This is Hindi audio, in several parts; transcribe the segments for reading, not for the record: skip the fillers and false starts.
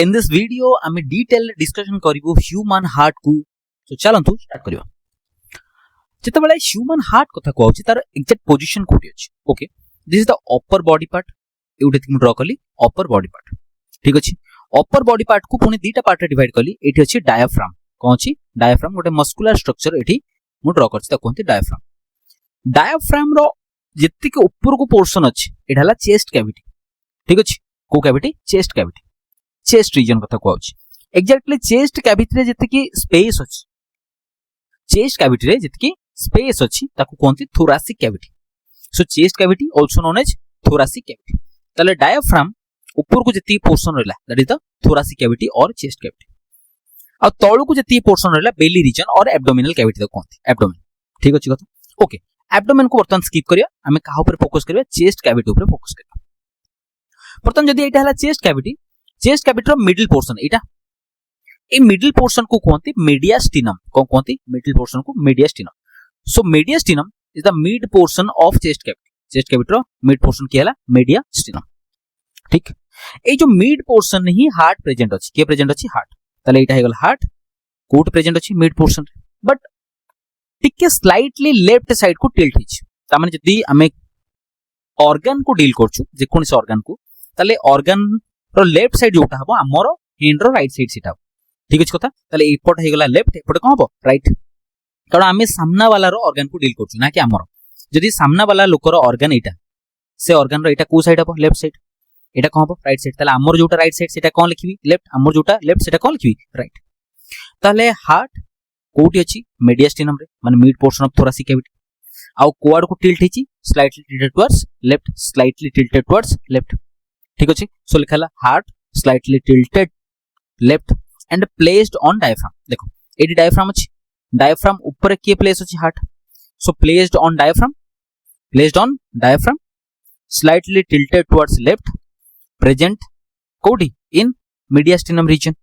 In this video आमे डिटेल डिस्कशन करिवो ह्यूमन हार्ट को। तो चलंतु स्टार्ट करियो। जते बेले ह्यूमन हार्ट कथा कहउची तार एग्जैक्ट पोजीशन कोठी अछि। Okay, this is the upper body part. एउटे थिम ड्रा करली अपर बॉडी पार्ट, ठीक अछि। अपर बॉडी पार्ट को पुनी दीटा पार्ट रे डिवाइड करली। एठी अछि डायाफ्राम। कोन अछि डायाफ्राम? गोटे मस्कुलर स्ट्रक्चर एठी मु ड्रा करछि, ता कोनति डायाफ्राम। डायाफ्राम रो जत्ति के ऊपर को पोर्शन अछि एटा हला चेस्ट कैविटी, ठीक अछि। को cavity? Chest cavity, chest region कथा कहउछि। एग्जैक्टली चेस्ट कैविटी रे जत्ति की स्पेस अछि, चेस्ट कैविटी रे जत्ति की स्पेस अछि ताकू कोनति thoracic cavity. So chest cavity also known as thoracic cavity. तले डायाफ्राम ऊपर को जत्ति पोर्शन रहला that is the thoracic cavity और चेस्ट कैविटी। आ तळु को जत्ति पोर्शन रहला बेली रीजन और एब्डोमिनल कैविटी कोनति एब्डोमेन, ठीक अछि कथा। ओके, एब्डोमेन को बर्तन स्किप करिया, हमें काहा ऊपर फोकस करिया? चेस्ट कैविटी ऊपर फोकस करिया। बर्तन जदि एटा हला चेस्ट कैविटी, चेस्ट कैविटी रो मिडिल पोर्शन एटा, ए मिडिल पोर्शन को कहंती मीडियास्टिनम। को कहंती? मिडिल पोर्शन को mediastinum. So mediastinum is the mid portion of chest cavity. Chest cavity रो मिड पोर्शन की हला मीडियास्टिनम, ठीक। ए जो मिड पोर्शन ही हार्ट प्रेजेंट अछि। के प्रेजेंट अछि? हार्ट। तले एटा हे गल हार्ट कोट प्रेजेंट अछि मिड पोर्शन, बट टिके स्लाइटली लेफ्ट साइड को टिल्ट हिच। ता माने जदि हमें ऑर्गन को डील करछु, जे कोनसे ऑर्गन को, तले ऑर्गन रो लेफ्ट साइड जोटा हबो हमर हैंड रो राइट साइड सीटा, ठीक अछि कथा। तले एपट हे गला लेफ्ट, एपट कोन हबो? राइट। कारण हमें सामना वाला रो ऑर्गन को डील करछु ना कि हमर। जदि सामना वाला लोकर ऑर्गन एटा, से ऑर्गन रो एटा को साइड हबो? Left side. एटा कोन हबो? Right side. तले हमर जोटा राइट साइड सेटा कोन लिखबी? लेफ्ट। हमर जोटा लेफ्ट सेटा कोन लिखबी? राइट। तले हार्ट कोठी अछि? मीडियास्टिनम रे, माने mid portion of thoracic cavity. आउ कोआड को टिल्ट हिची slightly tilted towards left, slightly tilted towards left, ठीक अछि। सो लिखला heart slightly tilted left and placed on diaphragm. देखो एडी डायफ्राम अछि, डायफ्राम ऊपर के प्लेस अछि? Heart. So placed on diaphragm, placed on diaphragm, slightly tilted towards left, present कोठी? इन मीडियास्टिनम रीजन।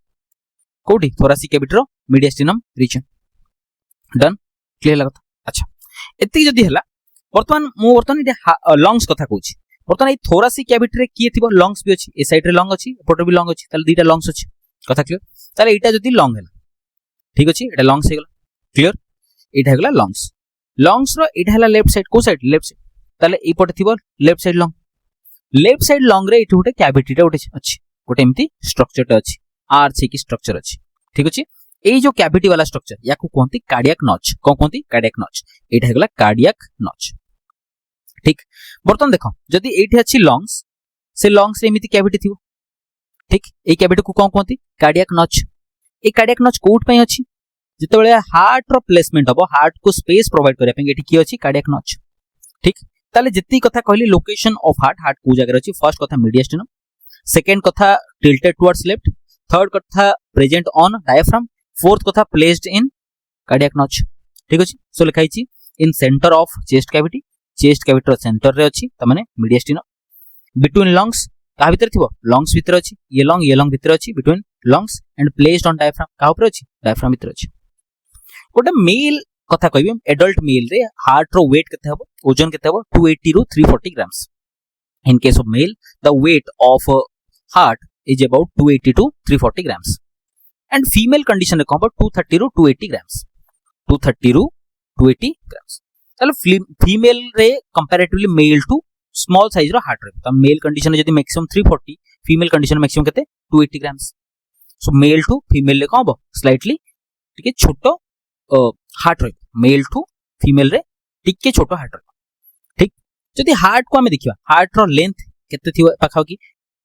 कोठी? थोरासिक कैविटी रो मीडियास्टिनम रीजन। डन, क्लियर लागत? अच्छा, एति जदि हला वर्तमान मु वर्तमान एटा लंग्स कथा कहूची। वर्तमान ए थोरासिक कैविटी रे किए थिबो? लंग्स भी अछि। ए साइड रे लंग अछि, एपट भी लंग अछि। ताले दीटा लंग्स अछि, कथा क्लियर। ताले एटा जदि लंग हला, ठीक अछि, एटा लंग्स हे गला, क्लियर। एटा हे गला लंग्स। लंग्स रो एटा हला लेफ्ट साइड। को साइड? Left side. ताले एपट थिबो left side lung. Left side lung रे एठी गोटे कैविटी रे गोटे अछि, गोटे एम्ति स्ट्रक्चर टा अछि, आर्च हे कि स्ट्रक्चर अछि, ठीक अछि। एई जो कैविटी वाला स्ट्रक्चर याकू कोनती? Cardiac notch. को कोनती? Cardiac notch. एटा हे गला कार्डियक नॉच, ठीक। बर्तन देखो जदि एठी अछि लंग्स, से लंग्स रे एमिति कैविटी थिबो, ठीक। ए कैविटी को कोन कोनती? Cardiac notch. ए कार्डियक नॉच कोट पय अछि? जते बेले हार्ट रो प्लेसमेंट हबो, हार्ट को स्पेस प्रोवाइड करे पे एठी की अछि? कार्डियक नॉच, ठीक। ताले जति कथा कहली लोकेशन ऑफ हार्ट, हार्ट को जगह अछि। फर्स्ट कथा मीडियास्टिनम, सेकंड कथा टिल्टेड टुवर्ड्स लेफ्ट, थर्ड कथा प्रेजेंट ऑन डायफ्राम, फोर्थ कथा प्लेस्ड इन कार्डियक नॉच, ठीक अछि। सो लिखाई छी in centre of chest cavity. Chest cavity रो सेंटर रे अछि, त माने मीडियास्टिनम। बिटवीन लंग्स का भीतर थिबो? लंग्स भीतर अछि। ये लंग भीतर अछि, between lungs and placed on diaphragm. का ऊपर अछि? डायफ्राम भीतर अछि। गोटे मेल कथा कहबी, एडल्ट मेल रे हार्ट रो वेट केते हबो? ओजन केते हबो? 280 ରୁ 340 grams. In case of male, the weight of heart is about 280 to 340 grams. And female condition is about 230 ରୁ 280 grams. 230 ରୁ 280 grams. चलो फीमेल रे कंपैरेटिवली मेल टू स्मॉल साइज रो हार्ट रे, त मेल कंडीशन जदी मैक्सिमम 340, फीमेल कंडीशन मैक्सिमम केते? 280 ग्राम्स। सो मेल टू फीमेल रे कहबो स्लाइटली टिके छोटो हार्ट रे, मेल टू फीमेल रे टिके छोटो हार्ट रे, ठीक। जदि हार्ट को हमें देखिबा, हार्ट रो लेंथ केते थिबो? पाखापाखि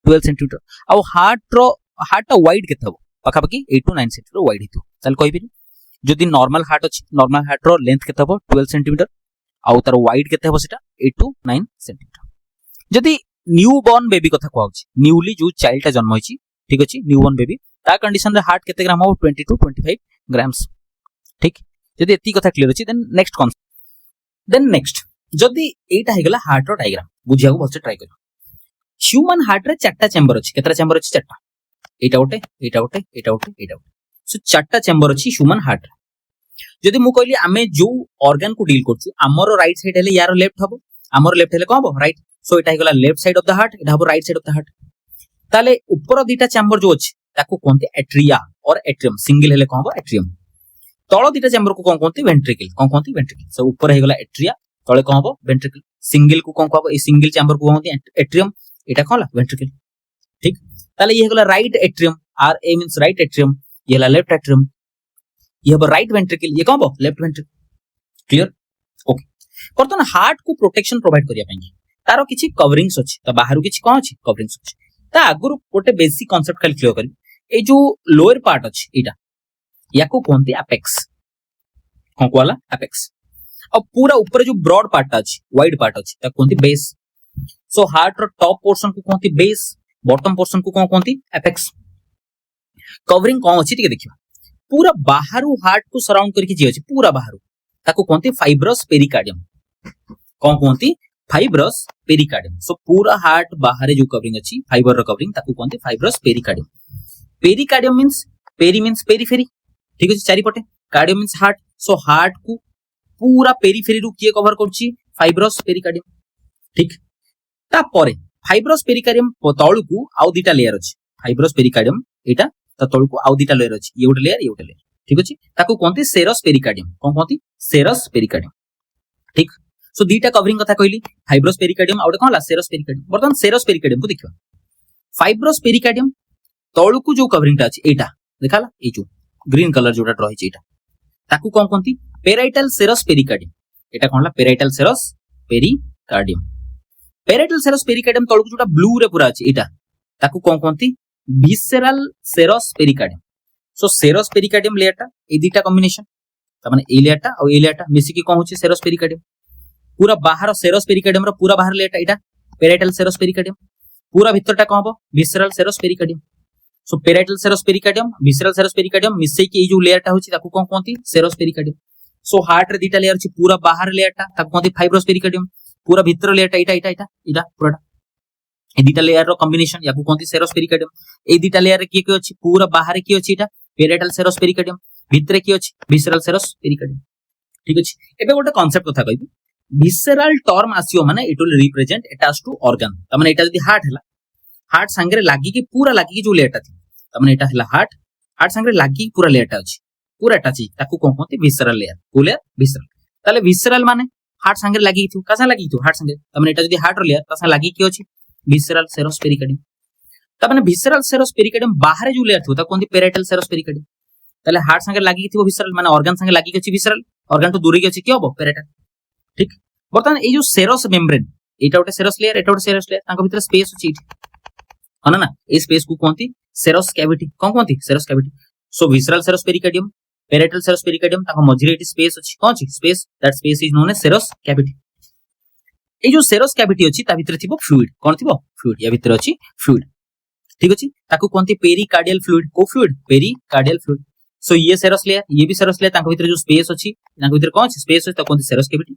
12 सेंटीमीटर। आ हार्ट वाइड केते हबो? पाखापाखि 8 to 9 सेंटीमीटर वाइड हितो। ताल कहबी जदि नॉर्मल हार्ट अछि, नॉर्मल हार्ट रो लेंथ केते हबो? 12 सेंटीमीटर। आ तार वाइड केते हबो? सेटा 8 to 9 सेंटीमीटर। जदि न्यू बॉर्न बेबी कथा कहउछि, न्यूली जो चाइल्ड टा जन्म होइछि, ठीक अछि, न्यू बॉर्न बेबी, ता कंडीशन रे हार्ट केते ग्राम हबो? 20 to 25 ग्राम्स, ठीक। जदि एती कथा क्लियर अछि, then next concept. Then next जदि एटा हे गला हार्ट रो डायग्राम, बुझियाको बस ट्राई करियो। ह्यूमन हार्ट रे चारटा चेंबर अछि। केतरा चेंबर अछि? चारटा। एटा गोटे, एटा गोटे, एटा गोटे, एटा गोटे। सो चारटा चेंबर अछि ह्यूमन हार्ट। जदि मु कहली आमे जो ऑर्गन को डील करछु, हमर राइट साइड हेले यार लेफ्ट हबो, हमर लेफ्ट हेले कोन हबो? राइट। सो एटा हे गला left side of the heart, एटा हबो right side of the heart. ताले ऊपर दीटा चेंबर जो अछि ताको कोनते एट्रिया और एट्रियम सिंगल हेले कहबो एट्रियम तळ दिटा चेंबर को कोन कोनते वेंट्रिकल कोन कोनते वेंट्रिकल सो ऊपर हे गला एट्रिया तळे कहबो वेंट्रिकल सिंगल को कोन कहबो ए सिंगल चेंबर को कोनते एट्रियम एटा कहला वेंट्रिकल ठीक ताले ये गला राइट एट्रियम आर ए मींस राइट एट्रियम ये ला लेफ्ट एट्रियम ये हबो राइट वेंट्रिकल ये कहबो लेफ्ट वेंट्रिकल क्लियर ओके परतन हार्ट को प्रोटेक्शन प्रोवाइड करिया पई तारो किछि कवरिंग्स अछि त बाहरु किछि कोन अछि कवरिंग्स अछि ता आगुरु गोटे बेसिक कांसेप्ट खाली क्लियर करी ए जो लोअर पार्ट अछि एटा याको कोनते एपेक्स कोन कोला एपेक्स अब पूरा ऊपर जो ब्रॉड पार्ट अछि वाइड पार्ट अछि ता कोनते बेस सो हार्ट रो टॉप पोर्शन को कोनते बेस बॉटम पोर्शन को कोन कोनते एपेक्स कवरिंग कोन अछि ठीक देखिबा पूरा बाहरु हार्ट को सराउंड करके जे अछि पूरा बाहरु ताको कोनते फाइब्रस पेरिकार्डियम कोन कोनते फाइब्रस पेरिकार्डियम सो पूरा हार्ट बाहर जो कवरिंग अछि फाइबर रो कवरिंग ताको कोनते फाइब्रस पेरिकार्डियम मींस पेरिफेरी ठीक अछि चारि पटे cardium means heart so heart को पूरा पेरिफेरी रु किए कवर करछि फाइब्रस पेरिकार्डियम ठीक ता परे फाइब्रस पेरिकार्डियम तळु को आउ दिटा लेयर अछि फाइब्रस पेरिकार्डियम एटा ता तळु को आउ दिटा लेयर अछि ये उटे लेयर ठीक अछि ताको कोनते सेरस पेरिकार्डियम कोन कोनते सेरस पेरिकार्डियम ठीक सो दीटा कवरिंग कथा कहली फाइब्रस पेरिकार्डियम आउटे कहला सेरस पेरिकार्डियम बर्तन सेरस पेरिकार्डियम को देखिबा फाइब्रस पेरिकार्डियम तळु को जो कवरिंग ता अछि एटा देखाला ए जो ग्रीन कलर जोटा रहि छै एटा ताकू कोन कोनती पेराइटल सेरस पेरिकार्डियम एटा कोनला पेराइटल सेरस पेरिकार्डियम तळु को जोटा ब्लू रे पूरा अछि एटा ताकू कोन कोनती विसेरल सेरस पेरिकार्डियम सो सेरस पेरिकार्डियम लेयरटा ए दीटा कॉम्बिनेशन त माने ए लेयरटा और ए लेयरटा मिसी की कोन होछि सेरस पेरिकार्डियम पूरा बाहर सेरस पेरिकार्डियम रो पूरा बाहर लेयरटा एटा पेराइटल सेरस पेरिकार्डियम पूरा भीतरटा कोन हबो विसेरल सेरस पेरिकार्डियम सो parietal serous pericardium visceral serous pericardium मिसै की ए जो लेयरटा होछि ताकू कोन कोनती सेरस पेरिकार्डियम सो हार्ट रे दीटा लेयर अछि पूरा बाहर लेयरटा ताकू कोनती फाइब्रस पेरिकार्डियम पूरा भीतर लेयरटा एटा पूरा ए दीटा लेयर रो कॉम्बिनेशन याकू कोनती सेरस पेरिकार्डियम ए दीटा लेयर रे की अछि पूरा बाहर की अछि एटा पेराइटल सेरस पेरिकार्डियम भीतर की अछि विसेरल सेरस पेरिकार्डियम ठीक अछि एबे गोटे कांसेप्ट कथा कहबी विसेरल टर्म आसियो माने it will represent attach to organ त माने एटा जदी हार्ट हला हार्ट संगे लागी की पूरा लागी की जो लेयरटा थी त माने एटा हला हार्ट संगे लागी पूरा लेयरटा अछि पूरा अटैच ताकू कोन कोनती विसेरल लेयर कुले विसेरल ताले विसेरल माने हार्ट संगे लागी थु कासा लागी थु हार्ट संगे त माने एटा जदी हार्ट रो लेयर तासा लागी की अछि विसेरल सेरस पेरिकार्डियम त माने विसेरल सेरस पेरिकार्डियम बाहर जो लेयर थु ता कोनती पेराइटल सेरस पेरिकार्डियम ताले हार्ट संगे लागी थी विसेरल माने ऑर्गन संगे लागी अछि विसेरल ऑर्गन तो दूर की अछि की हबो पेराइटल ठीक बर्तमान ए जो सेरस मेम्ब्रेन एटा उटे सेरस लेयर एटा उटे सेरस लेयर ताको भीतर स्पेस अछि हना ना ए स्पेस को कोनती सेरस कैविटी कोन कोनती serous cavity so visceral serous pericardium parietal serous pericardium ताको मझिरे एटी स्पेस अछि कोन अछि space that space is known as serous cavity ए जो सेरस कैविटी अछि ता भीतर थिबो फ्लूइड कोन थिबो फ्लूइड या भीतर अछि फ्लूइड ठीक अछि ताको कोनती पेरिकार्डियल फ्लूइड को फ्लूइड पेरिकार्डियल फ्लूइड सो ये सेरस लेयर ये भी सेरस लेयर ताको भीतर जो स्पेस अछि ताको भीतर कोन अछि स्पेस अछि ता कोनती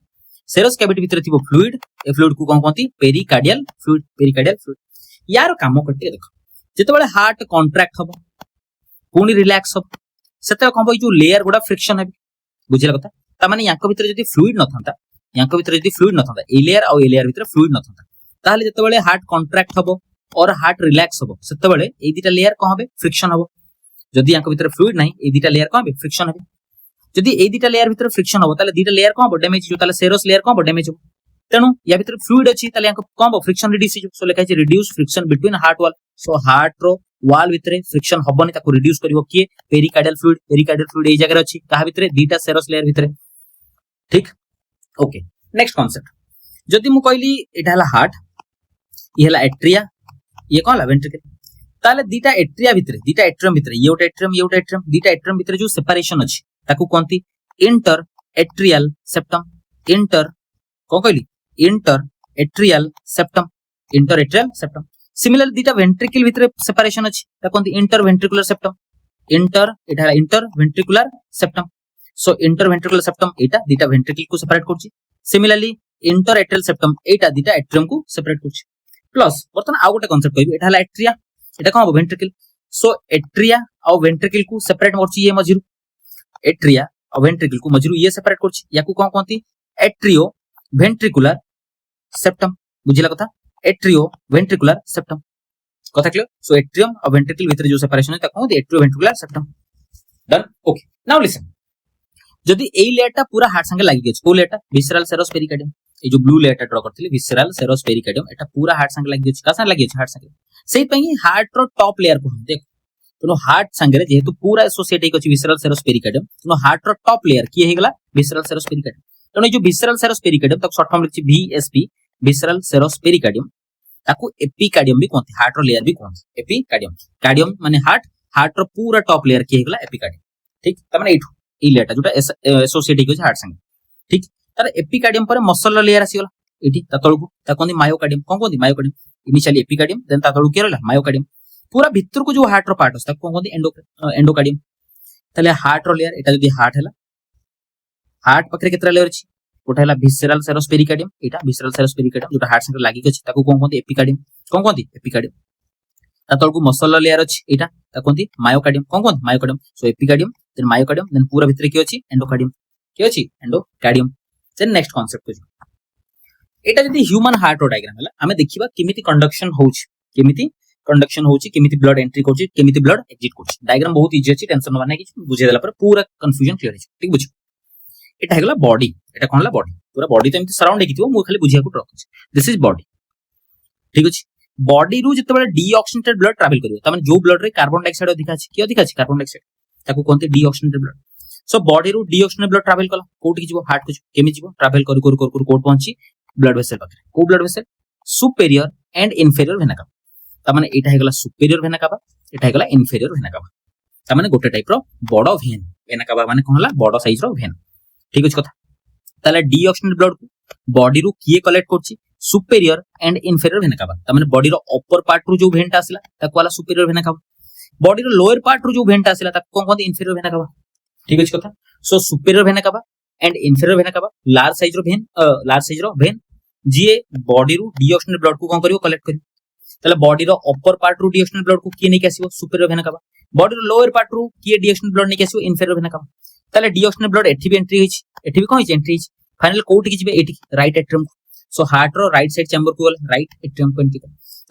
सेरस कैविटी भीतर थिबो फ्लूइड ए फ्लूइड को कोन कोनती पेरिकार्डियल फ्लूइड यार काम करते देखो जेतेबेले हार्ट कॉन्ट्रैक्ट हबो पुनी रिलैक्स हबो सेते कहबो जो लेयर गुडा फ्रिक्शन हेबी बुझिला कथा त माने याको भीतर जदी फ्लूइड न थांता ए लेयर और ए लेयर भीतर फ्लूइड न थांता ताले जेतेबेले हार्ट कॉन्ट्रैक्ट हबो और हार्ट रिलैक्स हबो सेतेबेले ए दीटा लेयर कोन हबे फ्रिक्शन हबो जदी याको भीतर फ्लूइड नाही ए दीटा लेयर कोन हबे फ्रिक्शन हबे जदी ए दीटा लेयर भीतर फ्रिक्शन हबो ताले दीटा लेयर कोन हबो डैमेज जो ताले सेरस लेयर कोन हबो डैमेज हबो तेनु या भीतर फ्लूइड अछि ताले याको कोन हबो फ्रिक्शन रिड्यूस हो सो लेखा छै reduce friction between heart wall so heart रो वॉल भीतर फ्रिक्शन हबोनी ताको रिड्यूस करिवो किए पेरिकार्डियल फ्लूइड ए जगह अछि कहा भीतर दीटा सेरस लेयर भीतर ठीक ओके नेक्स्ट कांसेप्ट जदी मु कहली एटा हला हार्ट ये हला एट्रिया ये कोन हला वेंट्रिकल ताले दीटा एट्रिया भीतर दीटा एट्रियम भीतर ये उटे एट्रियम दीटा एट्रियम भीतर जो सेपरेशन अछि ताको कोनती इंटर एट्रियल सेप्टम इंटर कोन कहली इंटर एट्रियल सेप्टम सिमिलर दीटा वेंट्रिकल भीतर सेपरेशन अछि ता कोनती इंटर वेंट्रिकुलर सेप्टम एटा inter ventricular septum so inter ventricular septum एटा दीटा वेंट्रिकल को सेपरेट करछि सिमिलरली इंटर एट्रियल सेप्टम एटा दीटा एट्रियम को सेपरेट करछि प्लस बर्तन आ गोटे कांसेप्ट कहबी एटा हला एट्रिया एटा कोन वेंट्रिकल सो एट्रिया और वेंट्रिकल को सेपरेट करछि ये मझिरु एट्रिया और वेंट्रिकल को मझिरु ये सेपरेट करछि याकू कोन कोनती एट्रियो वेंट्रिकुलर सेप्टम बुझिला कथा एट्रियो वेंट्रिकुलर सेप्टम कथा क्लियर सो एट्रियम और वेंट्रिकल भितर जो सेपरेशन है ताको atrioventricular septum done okay now listen जदी एई लेयरटा पूरा हार्ट संगे लागि गेछ को लेयरटा विसरल सेरोस पेरिकार्डियम ए जो ब्लू लेयरटा ड्रा करथिले विसरल सेरोस पेरिकार्डियम एटा पूरा हार्ट संगे लागि गेछ का संगे लागि गेछ हार्ट संगे सेही पई हार्ट रो टॉप लेयर को हम देख तनो हार्ट संगे रे जेहेतु पूरा एसोसिएट हे अछि विसरल सेरोस पेरिकार्डियम तनो हार्ट रो टॉप लेयर की हे गेला विसरल सेरोस पेरिकार्डियम तनो जो विसरल सेरोस पेरिकार्डियम तक शॉर्ट फॉर्म लिखछि वीएसपी विसरल सेरोस पेरिकार्डियम ताकू एपिकार्डियम भी कहते हार्ट रो लेयर भी कहते एपिकार्डियम कार्डियम माने हार्ट रो पूरा टॉप लेयर की हे गेला एपिकार्डियम ठीक त माने एठू ई लेयरटा जोटा एसोसिएट हे हार्ट संगे ठीक तार एपिकार्डियम पर मसल लेयर आसी गला एठी ता तळकू ता कोनी मायोकार्डियम कोन कोनी मायोकार्डियम इनिशियली एपिकार्डियम देन ता तळकू के रहला मायोकार्डियम पूरा भीतर को जो हार्ट रो पार्ट होता कोन कोनी एंडोकार्डियम तले हार्ट रो लेयर एटा जदी हार्ट हैला हार्ट पकरे केतरा लेयर अछि गोटा हैला विसरल सेरोस पेरिकार्डियम एटा विसरल सेरोस पेरिकार्डियम जोटा हार्ट संगे लागि अछि ताकू कोन कोनी एपिकार्डियम कोन कोनी एपिकार्डियम ता तळकू मसल लेयर अछि एटा ता कोनी मायोकार्डियम कोन कोनी मायोकार्डियम सो एपिकार्डियम देन मायोकार्डियम देन पूरा भीतर के अछि एंडोकार्डियम के अछि एंडोकार्डियम देन नेक्स्ट कांसेप्ट को एटा जदी ह्यूमन हार्ट रो डायग्राम हला हमें देखिबा केमिति कंडक्शन होउची केमिति ब्लड एंट्री करची केमिति ब्लड एग्जिट करची डायग्राम बहुत इजी अछि टेंशन न माने कि बुझे देला पर पूरा कंफ्यूजन क्लियर अछि ठीक बुझ एटा हेगला बॉडी एटा कोनला बॉडी पूरा बॉडी तो एमति सराउंड हेकिथिबो मु खाली बुझिया को रखछि दिस इज बॉडी ठीक अछि बॉडी रु जते बेले डीऑक्सीनेटेड ब्लड ट्रैवल करियो त माने जो ब्लड रे कार्बन डाइऑक्साइड अधिक अछि कि अधिक अछि कार्बन डाइऑक्साइड ताको कोनते डीऑक्सीनेटेड ब्लड सो बॉडी रु डीऑक्सीनेटेड ब्लड ट्रैवल कला कोठी कि जिवो हार्ट को केमि जिवो ट्रैवल कर कोट पहुंची ब्लड वेसल पाखरे को blood vessel superior end inferior vena कावा त माने एटा हेगला सुपेरियर वेना कावा एटा हेगला इंफेरियर वेना कावा त माने गोटे टाइप रो बड़ वेन वेना कावा माने कोन हला बड़ साइज रो वेन ठीक अछि कथा ताले डीऑक्सीनेटेड ब्लड को बॉडी रु किए कलेक्ट करची सुपेरियर एंड इंफेरियर वेना कावा त माने बॉडी रो अपर पार्ट रु जो वेनटा आसिला ताको वाला सुपेरियर वेना कावा बॉडी रो लोअर पार्ट रु जो वेनटा आसिला ताको कोन कोन इंफेरियर वेना कावा ठीक अछि कथा so superior vena cava and inferior vena cava large size रो वेन जे बॉडी रु डीऑक्सीनेटेड ब्लड को कोन करियो कलेक्ट करियो ताले बॉडी रो अपर पार्ट रु डीऑक्सीनेटेड ब्लड को किए नै आसीबो सुपेरियर वेना कावा बॉडी रो लोअर पार्ट रु किए डीऑक्सीनेटेड ब्लड नै आसीबो इंफेरियर वेना कावा ताले डीऑक्सीनेटेड ब्लड एठी भी एंट्री होइछि एठी भी कोन होइछि एंट्री होइछि फाइनल कोट कि जिबे एठी राइट एट्रियम सो हार्ट रो राइट साइड चैम्बर को राइट एट्रियम को एंट्री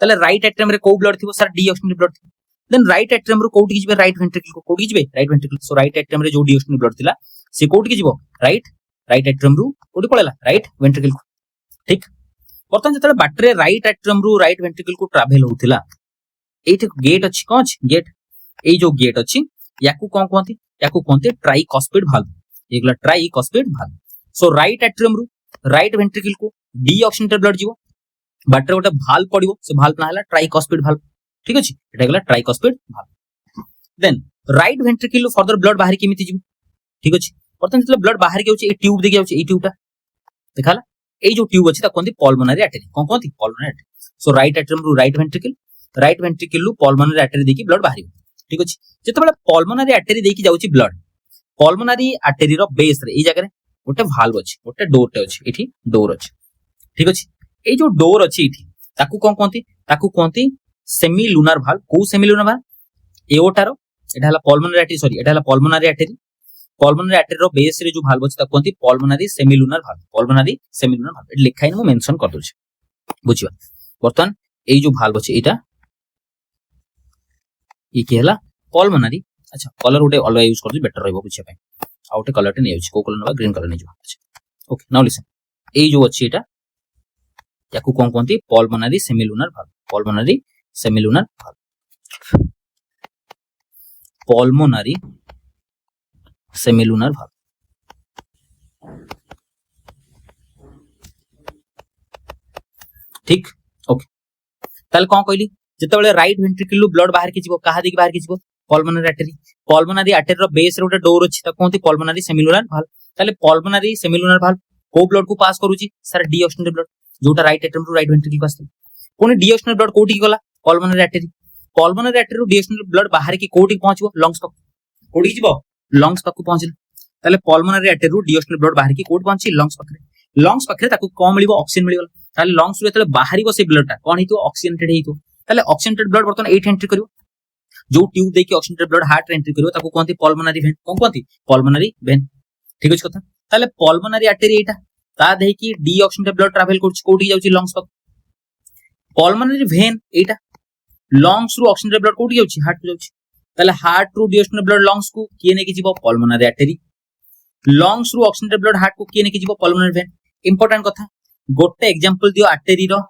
ताले राइट एट्रियम रे को ब्लड थिबो सर deoxygenated blood then right atrium रो कोट कि जिबे राइट वेंट्रिकल को कोट कि जिबे right ventricle so right atrium रे जो डीऑक्सीनेटेड ब्लड थिला से कोट कि जिवो राइट एट्रियम रु कोटी पळेला राइट वेंट्रिकल को ठीक बर्तन जतले बाटरे राइट एट्रियम रु राइट वेंट्रिकल को ट्रैवल होतिला एठी गेट अछि कोन अछि गेट ए जो गेट अछि याकू कोन कोनते ट्राइकॉस्पिड वाल्व एगला ट्राइकॉस्पिड वाल्व सो राइट एट्रियम रु राइट वेंट्रिकल को डीऑक्सीनेटेड ब्लड जीवो बाटरे गोटे वाल्व पडिवो से वाल्व ना हला ट्राइकॉस्पिड वाल्व ठीक अछि एटा गला tricuspid valve then right ventricle further blood बाहर केमिति जीवो ठीक अछि बर्तन जतले ब्लड बाहर के होछि ए ट्यूब देखि होछि ए ट्यूबटा देखाला ए जो ट्यूब अछि ता कोनती पल्मोनरी आर्टरी कोन कोनती pulmonary artery so right atrium रु राइट वेंट्रिकल रु पल्मोनरी आर्टरी देखि ब्लड बाहरियो ठीक अछि जते बेला पल्मोनरी आर्टरी देखि जाउछि ब्लड पल्मोनरी आर्टरी रो बेस रे ए जगह रे गोटे वाल्व अछि गोटे डोरटे अछि एठी डोर अछि ठीक अछि ए जो डोर अछि एठी ताकू कोन कोनती सेमी लूनार वाल्व को सेमी लूनार वाल्व एओटा रो एटा हला पल्मोनरी आर्टरी सॉरी एटा हला पल्मोनरी आर्टरी रो बेस रे जो वाल्व अछि ता कोनती पल्मोनरी सेमी लूनार वाल्व एट लिखाइन मु मेंशन कर दोछि बुझिबा बर्तन ए जो वाल्व अछि एटा ई के हला पल्मोनरी अच्छा कलर उटे अलग यूज कर बेटर रहबो बुझिया पय आ उटे कलर टे नै अछि को कलर नबा ग्रीन कलर नै जो अच्छा ओके नाउ लिसन ए जो अछि एटा याकू कोन कोनती pulmonary semilunar valve pulmonary semilunar valve ठीक ओके ताल कोन कहली जते बेले राइट वेंट्रिकल लु ब्लड बाहर के जीवो कहा देखि बाहर के जीवो पल्मोनरी आर्टरी रो बेस रे उटे डोर अछि त कोनती पल्मोनरी सेमिलुनर वाल्व ताले पल्मोनरी सेमिलुनर वाल्व को ब्लड को पास करूची सर डीऑक्सीनेटेड ब्लड जोटा राइट एट्रियम रु राइट वेंट्रिकल को आस्ते कोनी डीऑक्सीनेटेड ब्लड कोठी गला पल्मोनरी आर्टरी रु डीऑक्सीनेटेड ब्लड बाहर की कोठी पहुंचबो लंग्स तक कोठी जीवो लंग्स तक पहुंचले ताले पल्मोनरी आर्टरी रु डीऑक्सीनेटेड ब्लड बाहर की कोठ पहुंची लंग्स पाखरे ताको कम मिलिबो ऑक्सीजन मिलिबो ताले लंग्स रु तले बाहरिबो से ब्लडटा कोन हितो ऑक्सीजनेटेड हितो ताले ऑक्सीजनेटेड ब्लड बर्तन 8 एंट्री करियो जो ट्यूब दे के ऑक्सीजनेटेड ब्लड हार्ट एंट्री करियो ताको कोनती पल्मोनरी वेन कोन कोनती पल्मोनरी वेन ठीक अछि कथा ताले पल्मोनरी आर्टरी एटा ता दे की डीऑक्सीनेटेड ब्लड ट्रैवल करछ कोठी जाउची लंग्स तक पल्मोनरी वेन एटा लंग्स रु ऑक्सीजन ब्लड कोठी जाउची हार्ट को जाउची ताले हार्ट रु डिओस्टेनल ब्लड लंग्स को किए नेकी जीवो पल्मोनरी आर्टरी लंग्स रु ऑक्सीजन ब्लड हार्ट को किए नेकी जीवो पल्मोनरी वेन इंपोर्टेंट कथा गोटे एग्जांपल दियो आर्टरी रो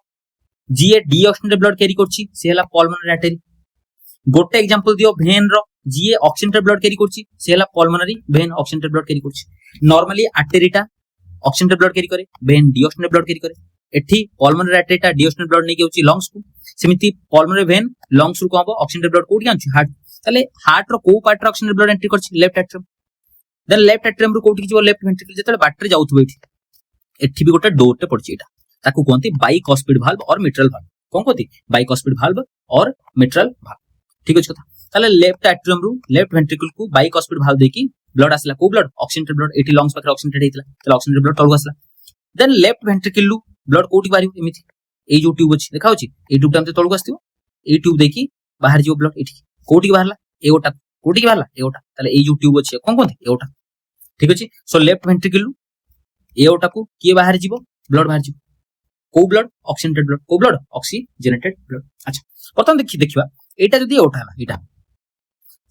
जीए डिओक्सीजन ब्लड कैरी करची से हला पल्मोनरी आर्टरी गोटे एग्जांपल दियो भेन रो जीए ऑक्सीजन ब्लड कैरी करची से हला पल्मोनरी भेन ऑक्सीजन ब्लड कैरी करची नॉर्मली आर्टरीटा ऑक्सीजन ब्लड कैरी करे भेन डिओक्सीजन ब्लड कैरी करे एठी पल्मोनरी आर्टरीटा डिओक्सीजन ब्लड नेकी होची लंग्स को सेमिति पल्मोनरी वेन लंग्स रु कहबो ऑक्सीजन ब्लड कोठी आंची हार्ट ताले हार्ट रो को पार्ट रो ऑक्सीजन ब्लड एंट्री करची left atrium then left atrium रु कोठी जीवो लेफ्ट वेंट्रिकल जेतले बाटरे जाउथबो एठी भी गोटे डोर टे पड़ची एटा ताकू कहंती बाइकॉस्पिड वाल्व और मिट्रल वाल्व कोन कहंती बाइकॉस्पिड वाल्व और मिट्रल वाल्व ठीक अछि कथा ताले लेफ्ट एट्रियम रु लेफ्ट वेंट्रिकल को बाइकॉस्पिड वाल्व देकी ब्लड आसला को ब्लड ऑक्सीजन ब्लड एठी लंग्स पाखरे ऑक्सीजन हेतला ताले ऑक्सीजन ब्लड तळको आसला देन लेफ्ट वेंट्रिकल रु ब्लड कोठी बारियो एमिति ए जो ट्यूब अछि देखा होछि ए ट्यूब टामते तळको आस्तियो ए ट्यूब देखी बाहर जीव ब्लड एठी कोठी बाहरला एओटा कोठी बाहरला एओटा ताले ए जो ट्यूब अछि कोन कहंती एओटा ठीक अछि सो लेफ्ट वेंट्रिकल रु एओटा को किए बाहर जीवो ब्लड बाहर जीवो को ब्लड ऑक्सीजनेटेड ब्लड को ब्लड ऑक्सीजनेटेड ब्लड अच्छा प्रथम देखिबा एटा जदी एओटा हला एटा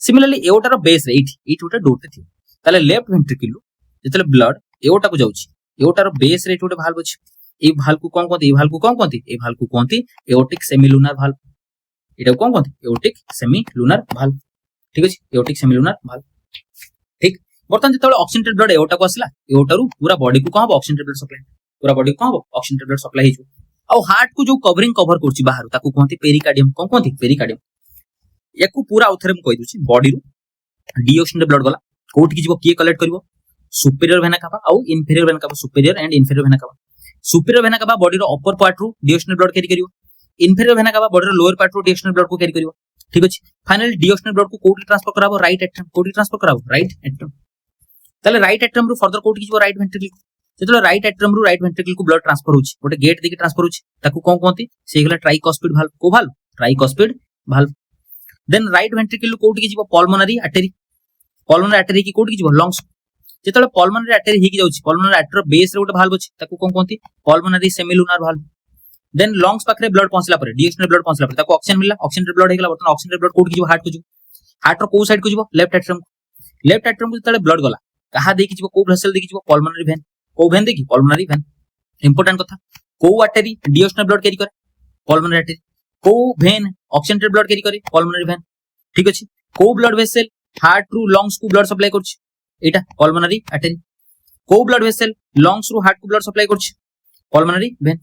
सिमिलरली एओटा रो बेस रे एठी गोटे डोटे थी ताले लेफ्ट वेंट्रिकल रु जेतले ब्लड एओटा को जाउची एओटा रो बेस रे गोटे भाल्व अछि ए भाल्व को कोन कहंती ए भाल्व को कोन कहंती ए भाल्व को कहंती एओटिक सेमिलुनार भाल्व एटा कोन कहंती एओटिक सेमिलुनार भाल्व ठीक अछि एओटिक सेमिलुनार भाल्व ठीक बर्तन जेतले ऑक्सीजनेटेड ब्लड एओटा को आसला एओटा रु पूरा बॉडी को कहबो ऑक्सीजनेटेड ब्लड सप्लाई पूरा बॉडी को कहबो ऑक्सीजनेटेड ब्लड सप्लाई हिजो आ हार्ट को जो कवरिंग कवर करछि बाहर ताकू कहंती पेरिकार्डियम कोन कहंती पेरिकार्डियम याकू पूरा उथरे हम कहि दुछि बॉडी रु डिओक्सीजनेटेड ब्लड गला कोठी जीवो किए कलेक्ट करबो सुपीरियर वेना कावा आ inferior vena cava superior and inferior vena cava superior vena cava body रो अपर पार्ट रु डिओक्सीजनेटेड ब्लड कैरी करिवो इंफीरियर वेना कावा बॉडी रो लोअर पार्ट रु डिओक्सीजनेटेड ब्लड को कैरी करिवो ठीक अछि फाइनली डिओक्सीजनेटेड ब्लड को कोठी ट्रांसफर कराबो राइट एट्रियम कोठी ट्रांसफर कराबो राइट एट्रियम ताले राइट एट्रियम रु फर्दर कोठी जीवो राइट वेंट्रिकल जेतले राइट एट्रियम रु राइट वेंट्रिकल को ब्लड ट्रांसफर होछि गोटे गेट देके ट्रांसफर होछि ताकू कोन कहंती से गला ट्राइकॉस्पिड वाल्व को valve tricuspid valve then right ventricle रु कोठी जीवो पल्मोनरी आर्टरी की कोठी जीवो लंग्स जेतले पल्मोनरी आर्टरी हिकी जाउछि पल्मोनरी आर्टरी बेस रे गोटे वाल्व अछि ताकू कोन कहंती pulmonary semilunar valve then lungs पाखरे ब्लड पहुंचला परे डिओक्सीजनेटेड ब्लड पहुंचला परे ताकू ऑक्सीजन मिलला ऑक्सीजनेटेड ब्लड हेगला बर्तन ऑक्सीजनेटेड ब्लड कोठी जीवो हार्ट को जीवो हार्ट रो को साइड को जीवो लेफ्ट एट्रियम को जेतले ब्लड गला कहा देखि जीवो को वेसल देखि जीवो पल्मोनरी वेन को वेन देखि पल्मोनरी वेन इंपोर्टेंट कथा को आर्टरी डिओक्सीजनेटेड ब्लड कैरी करे पल्मोनरी आर्टरी को वेन ऑक्सीजनेटेड ब्लड कैरी करे पल्मोनरी वेन ठीक अछि को ब्लड वेसल हार्ट रु लंग्स को ब्लड सप्लाई करछि एटा पल्मोनरी आर्टरी को ब्लड वेसल लंग्स रु हार्ट को ब्लड सप्लाई करछि पल्मोनरी वेन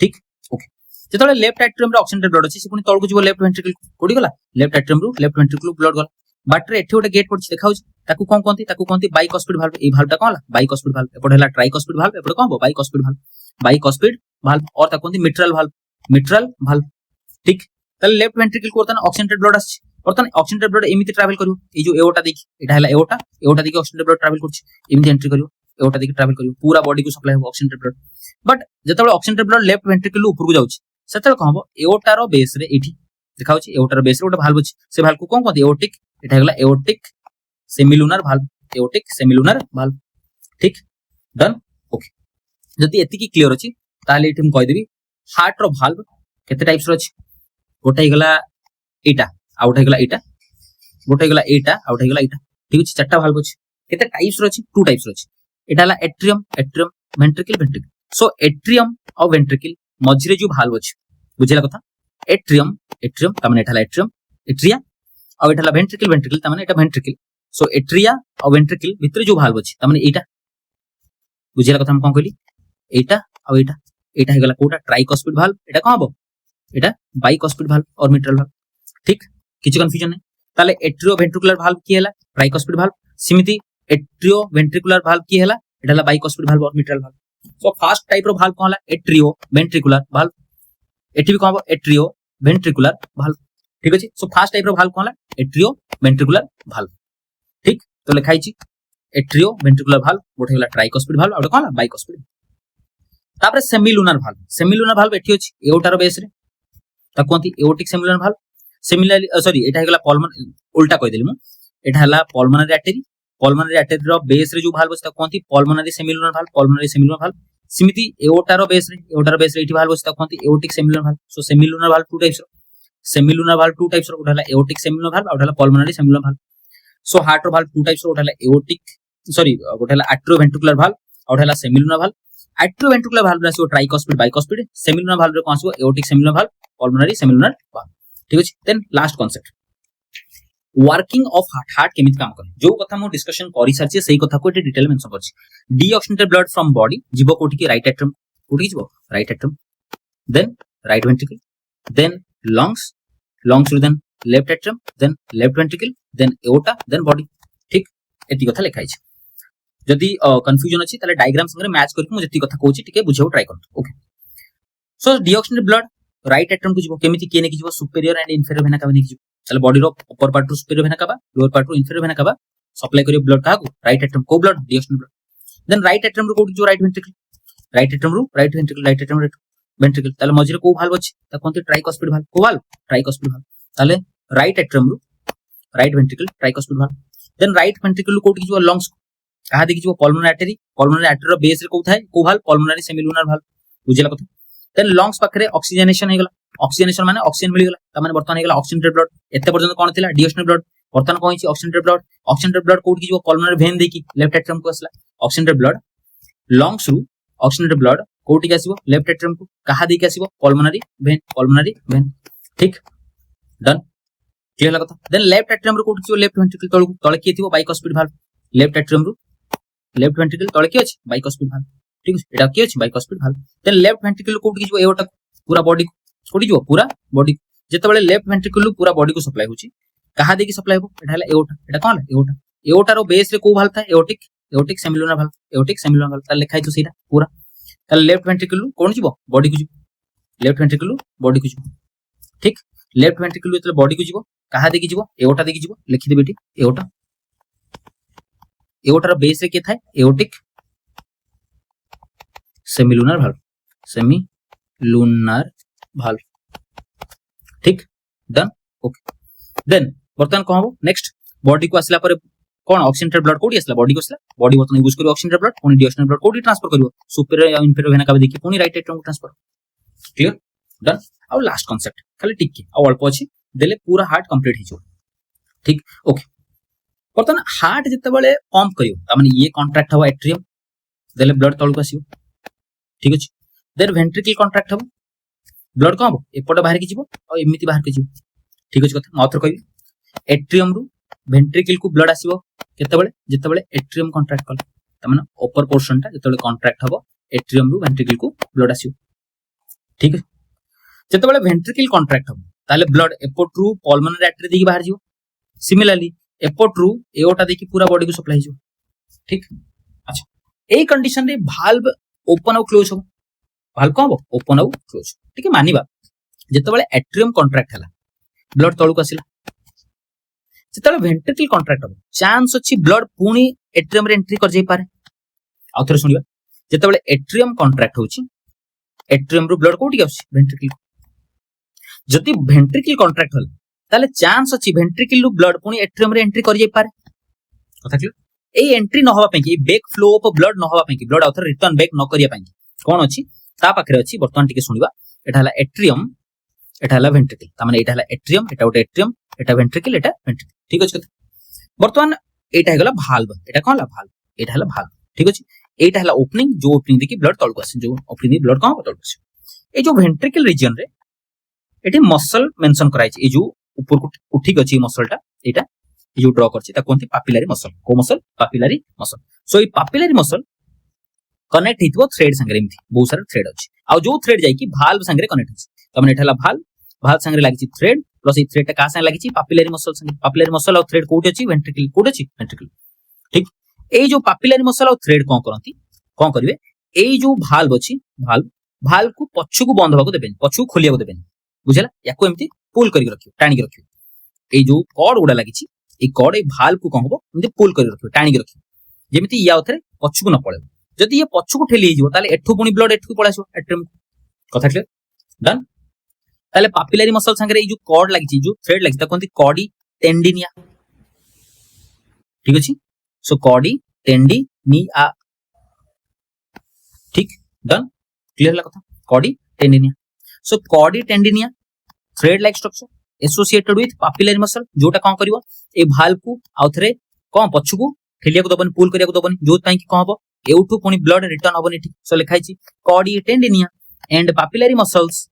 ठीक ओके जेतले लेफ्ट एट्रियम रे ऑक्सीजनेटेड ब्लड अछि से पुनी तळको जीवो लेफ्ट वेंट्रिकल कोडी गला लेफ्ट एट्रियम रु लेफ्ट वेंट्रिकल ब्लड गला बाटरे एठी गोटे गेट पड़छि देखाउछि ताकू कोन कहंती बाइकॉस्पिड वाल्व ए वाल्व ता कोन हला बाइकॉस्पिड वाल्व एपड हला ट्राइकॉस्पिड वाल्व एपड कोन बाइकॉस्पिड वाल्व और ता कहंती मिट्रल वाल्व ठीक तले लेफ्ट वेंट्रिकल को तन ऑक्सीजनेटेड ब्लड आछि बर्तन ऑक्सीजनेटेड ब्लड एमिति ट्रैवल करियो ए जो एओटा देखि एटा हला एओटा देखि ऑक्सीजनेटेड ब्लड ट्रैवल करछि एमिति एंट्री करियो एओटा देखि ट्रैवल करियो पूरा बॉडी को सप्लाई हो ऑक्सीजनेटेड ब्लड बट जेतबे ऑक्सीजनेटेड ब्लड लेफ्ट वेंट्रिकल ऊपर को जाउछि सेतबे कहबो एओटा रो बेस रे एठी देखाउछि एओटा रो बेस रे गोटे वाल्व अछि से वाल्व को कोन कहंती एओटिक एटा हला एओटिक सेमिलुनार वाल्व ठीक डन ओके जति एति की क्लियर अछि ताले एठी हम कहि देबी हार्ट रो वाल्व केते टाइप्स रो अछि गोटे हिगला एटा आउट हिगला एटा गोटे हिगला एटा आउट हिगला एटा ठीक अछि चारटा वाल्व अछि केते टाइप्स रो अछि टू टाइप्स रो अछि एटा हला एट्रियम वेंट्रिकल सो एट्रियम और वेंट्रिकल मझिरे जो वाल्व अछि बुझिला कथा एट्रियम त माने एटा हला एट्रिया और एटा हला वेंट्रिकल त माने एटा वेंट्रिकल सो एट्रिया और वेंट्रिकल भितर जो वाल्व अछि त माने एटा बुझिला कथा हम कोन कहली एटा और एटा हेगला कोटा ट्राइकॉस्पिड वाल्व एटा कोन हबो एटा बाइकॉस्पिड वाल्व और मिट्रल वाल्व ठीक किछ कंफ्यूजन नै ताले एट्रियो वेंट्रिकुलर वाल्व की हैला ट्राइकॉस्पिड वाल्व सिमिति एट्रियो वेंट्रिकुलर वाल्व की हैला एटा हला बाइकॉस्पिड वाल्व और mitral valve so first type रो वाल्व कोन हला एट्रियो वेंट्रिकुलर वाल्व एठी भी कोन हबो एट्रियो वेंट्रिकुलर वाल्व ठीक अछि सो फर्स्ट टाइप रो वाल्व कोन हला एट्रियो वेंट्रिकुलर वाल्व ठीक तो लिखाई छी एट्रियो वेंट्रिकुलर वाल्व गोटे हला ट्राइकॉस्पिड वाल्व और कोन हला बाइकॉस्पिड तापर सेमिलुनार वाल्व एठी अछि एओटा रो बेस रे ता कोंती aortic semilunar valve similarly sorry एटा हेगला पल्मोनरी उल्टा कहि देली मु एटा हला पल्मोनरी आर्टरी रो बेस रे जो वाल्व अछि ता कोंती पल्मोनरी सेमिलुनार वाल्व सिमिति एओटा रो बेस रे एठी वाल्व अछि ता कोंती aortic semilunar valve so semilunar valve two types semilunar valve two types रो गोटे हला एओर्टिक सेमिलुनार भाल्व और हला pulmonary semilunar valve so heart रो भाल्व टू टाइप्स रो गोटे हला एओर्टिक सॉरी गोटे हला एट्रियोवेंट्रिकुलर भाल्व और हला सेमिलुनार भाल्व एट्रियोवेंट्रिकुलर भाल्व रे आसीबो ट्राइकॉस्पिड बाइकॉस्पिड सेमिलुनार भाल्व रे कोन आसीबो aortic semilunar valve pulmonary semilunar valve ठीक अछि then last concept working of heart केमिति काम करे जो कथा मो डिस्कशन करि सारछि सेही कथा को एटे डिटेल मेंशन करछि डीऑक्सीनेटेड ब्लड फ्रॉम बॉडी जीवो कोठी की राइट एट्रियम कोठी जीवो right atrium then right ventricle then lungs lungs रू then left atrium then left ventricle then aorta then body ठीक एति कथा लिखाइ छै जदि कंफ्यूजन अछि ताले डायग्राम संगे मैच करके मु जति कथा कहूछि टिके बुझेउ ट्राई करतो okay so deoxygenated blood right atrium को जीवो केमिति के ने की जीवो सुपीरियर एंड इंफीरियर वेना का ने की जीवो ताले बॉडी रो अपर पार्ट रो सुपीरियर वेना का लोअर पार्ट रो इंफीरियर वेना का सप्लाई करियो ब्लड का राइट एट्रियम को blood deoxygenated blood then right atrium रो कोठी जो राइट वेंट्रिकल राइट एट्रियम रो right ventricle right atrium ventricle ताले मझिरे को भाल्व अछि ता कोनते ट्राइकॉस्पिड भाल्व को भाल्व ट्राइकॉस्पिड भाल्व ताले राइट एट्रियम रो right ventricle tricuspid valve then right ventricle कोठी जो लंग्स कहा देखि जो पल्मोनरी आर्टरी रो बेस रे को थाए को भाल्व पल्मोनरी सेमिलुनार भाल्व बुझिला कथा देन लंग्स पाखरे ऑक्सीजनेशन हे गेला ऑक्सीजनेशन माने ऑक्सीजन मिल गेला त माने वर्तमान हे गेला ऑक्सीजनेटेड ब्लड एते पर्यंत कोन थिला डीऑक्सीनेटेड ब्लड वर्तमान कोन छि ऑक्सीजनेटेड ब्लड कोठी जो पल्मोनरी वेन देखि लेफ्ट एट्रियम को असला ऑक्सीजनेटेड ब्लड लंग्स रू ऑक्सीजनेटेड ब्लड कोठी के आसीबो लेफ्ट एट्रियम को कहा देखि आसीबो पल्मोनरी वेन ठीक डन क्लियर la कथा देन लेफ्ट एट्रियम रो कोठी जो लेफ्ट वेंट्रिकल तळे के थिबो बाइकॉस्पिड भाल्व लेफ्ट एट्रियम रो लेफ्ट वेंट्रिकल तळे के अछि बाइकॉस्पिड भाल्व ठीक अछि एटा के अछि बाइकॉस्पिड भाल्व देन लेफ्ट वेंट्रिकल कोठी जो एओर्टा पूरा बॉडी कोठी जो पूरा बॉडी जते बेले लेफ्ट वेंट्रिकल पूरा बॉडी को सप्लाई होछि कहा देखि सप्लाई हो एटा हला एओर्टा एटा कोन एओर्टा एओर्टा रो बेस रे को भाल्व था एओर्टिक सेमिलुनार भाल्व ता लिखाइ तो सीधा पूरा ता लेफ्ट वेंट्रिकल कोन जीवो बॉडी को जीवो लेफ्ट वेंट्रिकल बॉडी को जीवो ठीक लेफ्ट वेंट्रिकल जते बॉडी को जीवो कहा देखि जीवो एओर्टा देखि जीवो लिखि दे बेटी एओर्टा एओर्टा रो बेस रे के थाए एओर्टिक सेमिलुनार भाल्व ठीक डन ओके देन बर्तमान कोन हो नेक्स्ट बॉडी को आसला पर कोन ऑक्सीजनेटेड ब्लड कोडी आसला बॉडी को आसला बॉडी बर्तमान यूज करियो ऑक्सीजनेटेड ब्लड कोन डीऑक्सीजनेटेड ब्लड कोडी ट्रांसफर करियो सुपीरियर या इंफीरियर वेना का देखि कोनी राइट एट्रियम को ट्रांसफर क्लियर डन आ लास्ट कांसेप्ट खाली टिक आ अल्प अछि देले पूरा हार्ट कंप्लीट हिजो ठीक ओके बर्तमान हार्ट जते बेले पंप करियो त माने ये कॉन्ट्रैक्ट हवा एट्रियम देले ब्लड तळको आसीयो ठीक अछि देन वेंट्रिकल कॉन्ट्रैक्ट हबो ब्लड कोन हबो एपट बाहर की जीवो आ एमिति बाहर की जीवो ठीक अछि कथा मात्र कहबी एट्रियम रु वेंट्रिकल को ब्लड आसीबो केते बेले जते बेले एट्रियम कॉन्ट्रैक्ट कल त माने अपर पोर्शन ता जते बेले कॉन्ट्रैक्ट हबो एट्रियम रु वेंट्रिकल को ब्लड आसीबो ठीक अछि जते बेले वेंट्रिकल कॉन्ट्रैक्ट हबो ताले ब्लड एपट रु पल्मोनरी आर्टरी देखि बाहर जीवो सिमिलरली एपट रु एओर्टा देखि पूरा बॉडी को सप्लाई जीवो ठीक अच्छा ए कंडीशन रे भाल्व ओपन और क्लोज हो भाल्व कोन हो ओपन और क्लोज ठीक है मानिबा जते बेले एट्रियम कॉन्ट्रैक्ट हला ब्लड तळको आसिला जते वेंट्रिकल कॉन्ट्रैक्ट हो चांस अछि ब्लड पुनी एट्रियम रे एंट्री कर जाई पारे आउथरे सुनिबा जते बेले एट्रियम कॉन्ट्रैक्ट होछि एट्रियम रो ब्लड कोठी आउछि वेंट्रिकल जति वेंट्रिकल कॉन्ट्रैक्ट हला ताले चांस अछि वेंट्रिकल रो ब्लड पुनी एट्रियम रे एंट्री कर जाई पारे कथा क्लियर ए एंट्री न होबा पई बैक फ्लो ऑफ ब्लड न होबा पई ब्लड आउथरे रिटर्न बैक न करिया पई कोन अछि ता पाखरे अछि वर्तमान टिके सुनिबा एटा हला एट्रियम एटा हला वेंट्रिकल ता माने एटा हला एट्रियम एटा वेंट्रिकल ठीक अछि वर्तमान एटा हेगला भाल्व एटा कोन हला भाल्व एटा हला भाल्व ठीक अछि एटा हला ओपनिंग जो ओपनिंग देखि ब्लड तळको आसी जो ओपनिंग दे ब्लड कोन तळको आसी ए जो वेंट्रिकल रीजन रे एटी मसल मेंशन कराइ छै ए जो ऊपर को उठी गछि मसलटा एटा ए जो ड्रा करछि ता कोनथि पापिलरी मसल को मसल पापिलरी मसल सो ए पापिलरी मसल कनेक्ट हितबो थ्रेड संगे एमथि बहुत सारा थ्रेड अछि आ जो थ्रेड जाई कि भाल्व संगे कनेक्ट अछि त माने एठला भाल्व संगे लागि छि थ्रेड प्लस ए थ्रेड ता का संगे लागि छि पापिलरी मसल और थ्रेड कोठी अछि वेंट्रिकल कोठी अछि वेंट्रिकल ठीक ए जो पापिलरी मसल और थ्रेड कोन करंती कोन करिवे ए जो भाल्व अछि भाल्व को पछु को बंद होबा को देबेन पछु खोलिया को देबेन बुझला याको एमथि पुल करि रखियो टाणी रखियो ए जो कॉर्ड उडा लागि छि ए कॉर्ड ए भाल्व को कोन होबो एमथि पुल करि रखियो टाणी रखियो जेमिति या उथरे पछु को न पळे जदि ये पछु को ठेली हिजो ताले एठु पुनी ब्लड एठु पळासो एट्रियम कथा क्लियर डन ताले पापिलरी मसल संगे ए जो कॉर्ड लागि छि जो थ्रेड लागि ता कोनती कॉर्डी टेंडिनिया ठीक अछि सो कॉर्डी टेंडिनिया ठीक डन क्लियर ला कथा chordae tendineae so chordae tendineae thread like structure associated with papillary muscle जोटा कौन करिवो ए भाल्व को आउ थरे कौन पछुको ठेलिया को दबन पुल करिया को दबन जो ताई कि कौन हबो एउठू पुनी ब्लड रिटर्न हबनी ठीक सो लिखाई छी chordae tendineae and papillary muscles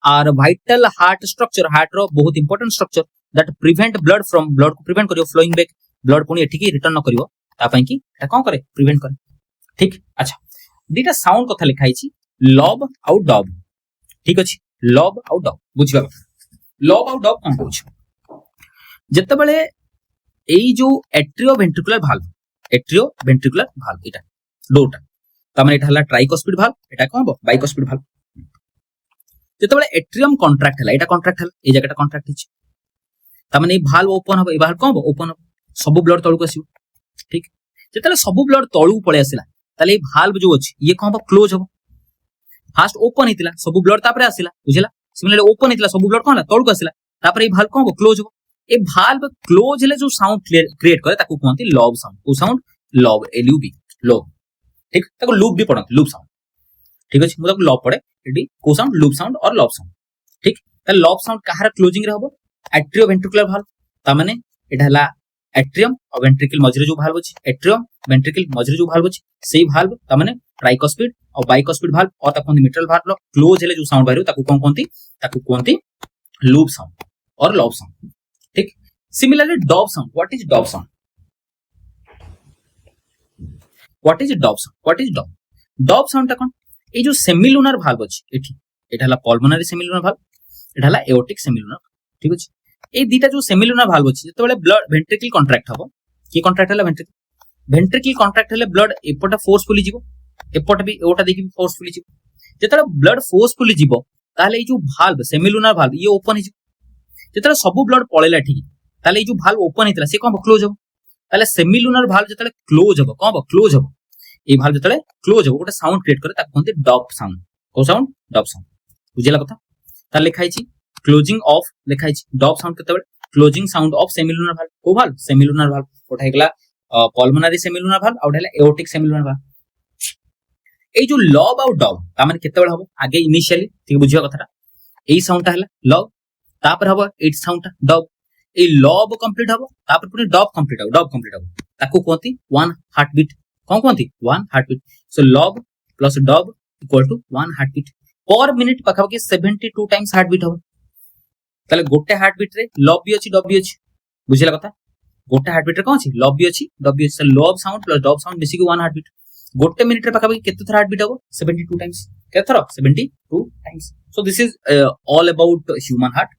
are vital heart structure heart रो बहुत important structure that prevent blood from blood को प्रिवेंट करियो फ्लोइंग बैक ब्लड पुनी एठी की रिटर्न न करियो ता पई कि एटा कौन करे प्रिवेंट करे ठीक अच्छा दीटा साउंड कथा लिखाई छी लव आउ डब ठीक अछि लव आउ डब बुझिबा लव आउ डब कौन कहछ जत्ते बेले एई जो एट्रियो वेंट्रिकुलर भाल्व एटा डोरटा ता माने एटा हला ट्राइकोस्पिड भाल्व एटा कौन हबो बाइकोस्पिड भाल्व जत्ते बेले एट्रियम कॉन्ट्रैक्ट हला एटा कॉन्ट्रैक्ट हला ए जगहटा कॉन्ट्रैक्ट हिच ता माने ए भाल्व ओपन हबो ए भाल्व कौन हबो ओपन हबो सब ब्लड तळु आसीबो ठीक जत्ते सब ब्लड तळु पळे आसिला ताले ए भाल्व जो अछि ये कौन हबो क्लोज हबो फास्ट ओपन हितिला सब ब्लड तापरे आसिला बुझिला सिमिलरली ओपन हितिला सब ब्लड कौन हला तळु आसिला तापरे ए भाल्व कौन हबो क्लोज हबो ए भाल्व क्लोज हेले जो साउंड क्रिएट करे ताकू कहंती लव साउंड को साउंड लव एलयूबी लव ठीक ताको लूप भी पढंती लूप साउंड ठीक अछि मतलब लव पड़े एडी को साउंड लूप साउंड और लव साउंड ठीक त लव साउंड काहार क्लोजिंग रे हबो एट्रियो वेंट्रिकुलर भाल्व ता माने एटा हला एट्रियम और वेंट्रिकल मझरे जो भाल्व अछि एट्रियम वेंट्रिकल मझरे जो भाल्व अछि सेही भाल्व ता माने ट्राइकोस्पिड और बाइकोस्पिड भाल्व और ताको मिट्रल भाल्व क्लोज हेले जो साउंड बाहिरो ताको कोन कहंती लूप साउंड और लव साउंड ठीक similarly dub sound what is dub sound dub sound ता कोन ए जो सेमिलुनार भाल्व अछि एठी एटा हला पल्मोनरी सेमिलुनार भाल्व एटा हला एओर्टिक सेमिलुनार ठीक अछि ए दीटा जो सेमिलुनार भाल्व अछि जते बेले ब्लड वेंट्रिकल कॉन्ट्रैक्ट हबो की कॉन्ट्रैक्ट हला वेंट्रिकल कॉन्ट्रैक्ट हेले ब्लड एपटा फोर्सफुली जीवो एपट भी एटा देखि फोर्सफुली जीवो जते ब्लड फोर्सफुली जीवो ताले ए जो भाल्व सेमिलुनार भाल्व ये ओपन हि जते सब ब्लड पळेला ठीक ताले ए जो भाल्व ओपन हितला से कोन क्लोज हबो ताले सेमिलुनार भाल्व जते क्लोज हबो कोन क्लोज हबो ए भाल्व जते क्लोज हबो गोटे साउंड क्रिएट करे ताको कहते डब साउंड को साउंड डब साउंड बुझिला कथा ता लिखाई छी क्लोजिंग ऑफ लिखाई छी डब साउंड केते बेले closing sound of semilunar valve को भाल्व सेमिलुनार भाल्व ओटा हेगला पल्मोनरी सेमिलुनार भाल्व और हेला एओर्टिक सेमिलुनार भाल्व ए जो लव और डब ता माने केते बेले हबो आगे इनिशियली ठीक बुझिया कथाटा एई साउंडटा हला लव तापर हबो एट साउंडटा डब ए लव कंप्लीट हबो तापर पुनी डब कंप्लीट हबो ताको कहंती वन हार्ट बीट कोन कहंती one heart beat so lub plus dub equal to one heart beat per minute पाखापाखि 72 टाइम्स हार्ट बीट हबो ताले गोटे हार्ट बीट रे लव भी अछि डब भी अछि बुझिला कथा गोटे हार्ट बीट रे कोन अछि लव भी अछि डब भी अछि lub sound plus dub sound basic one heart beat गोटे मिनिट रे पाखापाखि केते थरा हार्ट बीट हबो 72 टाइम्स केते थरा 72 times so this is all about human heart